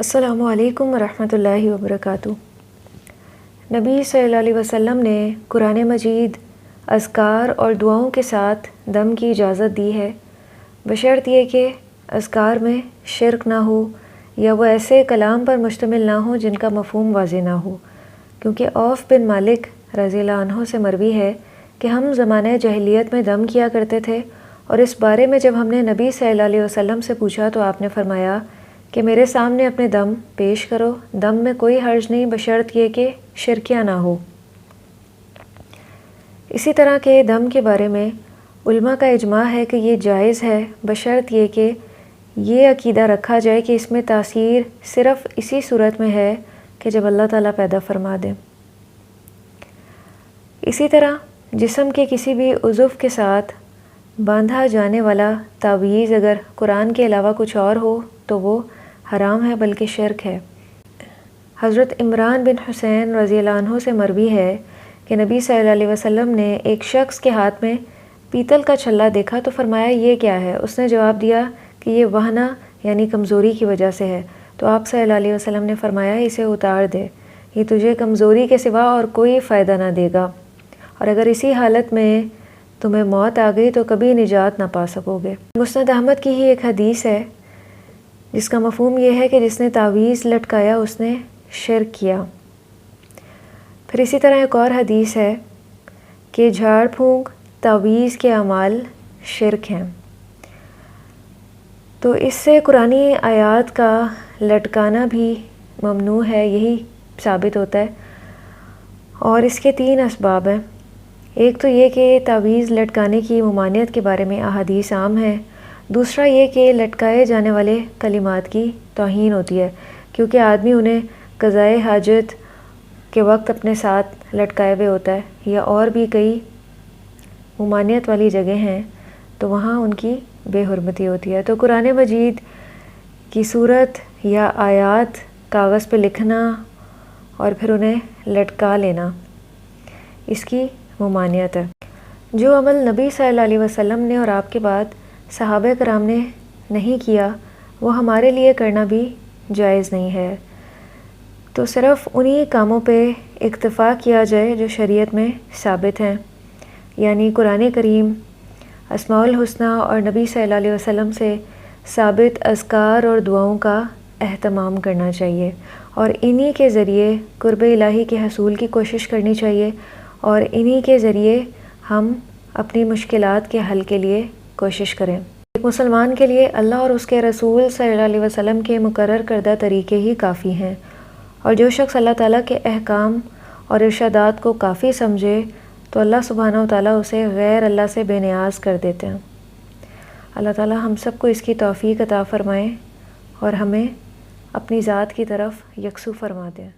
السلام علیکم ورحمۃ اللہ وبرکاتہ۔ نبی صلی اللہ علیہ وسلم نے قرآن مجید اذکار اور دعاؤں کے ساتھ دم کی اجازت دی ہے، بشرط یہ کہ اذکار میں شرک نہ ہو یا وہ ایسے کلام پر مشتمل نہ ہو جن کا مفہوم واضح نہ ہو، کیونکہ عوف بن مالک رضی اللہ عنہ سے مروی ہے کہ ہم زمانہ جاہلیت میں دم کیا کرتے تھے، اور اس بارے میں جب ہم نے نبی صلی اللہ علیہ وسلم سے پوچھا تو آپ نے فرمایا کہ میرے سامنے اپنے دم پیش کرو، دم میں کوئی حرج نہیں بشرط یہ کہ شرکیہ نہ ہو۔ اسی طرح کے دم کے بارے میں علماء کا اجماع ہے کہ یہ جائز ہے بشرط یہ کہ یہ عقیدہ رکھا جائے کہ اس میں تاثیر صرف اسی صورت میں ہے کہ جب اللہ تعالیٰ پیدا فرما دے۔ اسی طرح جسم کے کسی بھی عضو کے ساتھ باندھا جانے والا تعویذ اگر قرآن کے علاوہ کچھ اور ہو تو وہ حرام ہے بلکہ شرک ہے۔ حضرت عمران بن حسین رضی اللہ عنہ سے مروی ہے کہ نبی صلی اللہ علیہ وسلم نے ایک شخص کے ہاتھ میں پیتل کا چھلا دیکھا تو فرمایا یہ کیا ہے؟ اس نے جواب دیا کہ یہ وہنہ یعنی کمزوری کی وجہ سے ہے، تو آپ صلی اللہ علیہ وسلم نے فرمایا اسے اتار دے، یہ تجھے کمزوری کے سوا اور کوئی فائدہ نہ دے گا، اور اگر اسی حالت میں تمہیں موت آ گئی تو کبھی نجات نہ پا سکو گے۔ مسند احمد کی ہی ایک حدیث ہے جس کا مفہوم یہ ہے کہ جس نے تعویذ لٹکایا اس نے شرک کیا۔ پھر اسی طرح ایک اور حدیث ہے کہ جھاڑ پھونک تعویذ کے اعمال شرک ہیں۔ تو اس سے قرآنی آیات کا لٹکانا بھی ممنوع ہے، یہی ثابت ہوتا ہے، اور اس کے 3 اسباب ہیں۔ ایک تو یہ کہ تعویذ لٹکانے کی ممانعت کے بارے میں احادیث عام ہیں، دوسرا یہ کہ لٹکائے جانے والے کلمات کی توہین ہوتی ہے، کیونکہ آدمی انہیں قضائے حاجت کے وقت اپنے ساتھ لٹکائے ہوئے ہوتا ہے، یا اور بھی کئی ممانعت والی جگہ ہیں تو وہاں ان کی بے حرمتی ہوتی ہے۔ تو قرآن مجید کی صورت یا آیات کاغذ پہ لکھنا اور پھر انہیں لٹکا لینا، اس کی ممانعت ہے۔ جو عمل نبی صلی اللہ علیہ وسلم نے اور آپ کے بعد صحابہ کرام نے نہیں کیا وہ ہمارے لیے کرنا بھی جائز نہیں ہے، تو صرف انہی کاموں پہ اکتفا کیا جائے جو شریعت میں ثابت ہیں، یعنی قرآن کریم، اسماء الحسنی اور نبی صلی اللہ علیہ وسلم سے ثابت اذکار اور دعاؤں کا اہتمام کرنا چاہیے، اور انہی کے ذریعے قرب الہی کے حصول کی کوشش کرنی چاہیے، اور انہی کے ذریعے ہم اپنی مشکلات کے حل کے لیے کوشش کریں۔ ایک مسلمان کے لیے اللہ اور اس کے رسول صلی اللہ علیہ وسلم کے مقرر کردہ طریقے ہی کافی ہیں، اور جو شخص اللہ تعالیٰ کے احکام اور ارشادات کو کافی سمجھے تو اللہ سبحانہ و تعالیٰ اسے غیر اللہ سے بے نیاز کر دیتے ہیں۔ اللہ تعالیٰ ہم سب کو اس کی توفیق عطا فرمائیں اور ہمیں اپنی ذات کی طرف یکسو فرما دیں۔